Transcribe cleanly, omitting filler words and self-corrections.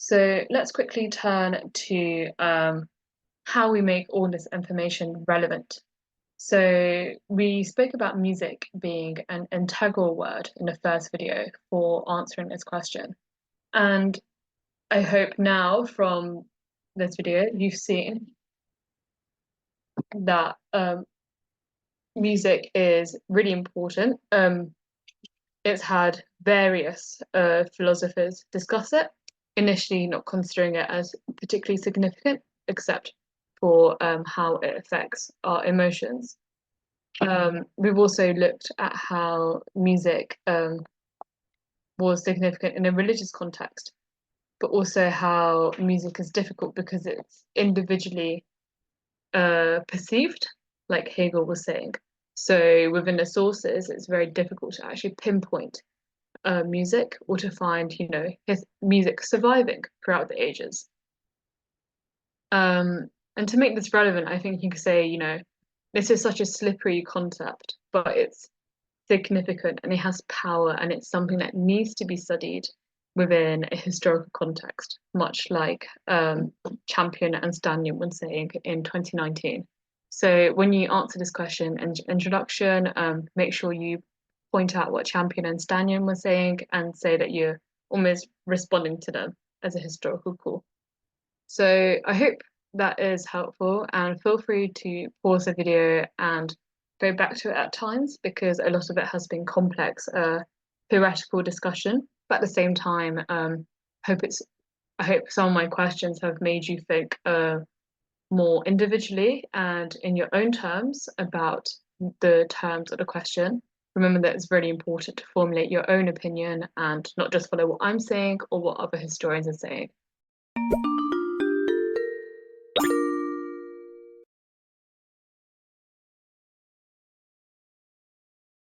So let's quickly turn to how we make all this information relevant. So we spoke about music being an integral word in the first video for answering this question. And I hope now from this video you've seen that music is really important. It's had various philosophers discuss it, initially not considering it as particularly significant, except for how it affects our emotions. We've also looked at how music was significant in a religious context, but also how music is difficult because it's individually perceived, like Hegel was saying. So within the sources, it's very difficult to actually pinpoint music or to find, his music surviving throughout the ages. And to make this relevant, I think you could say, this is such a slippery concept, but it's significant and it has power and it's something that needs to be studied within a historical context, much like Champion and Stanion were saying in 2019. So when you answer this question in introduction, make sure you point out what Champion and Stanion were saying and say that you're almost responding to them as a historical call. So I hope that is helpful and feel free to pause the video and go back to it at times because a lot of it has been complex theoretical discussion. But at the same time, hope it's I hope some of my questions have made you think more individually and in your own terms about the terms of the question. Remember that it's really important to formulate your own opinion and not just follow what I'm saying or what other historians are saying.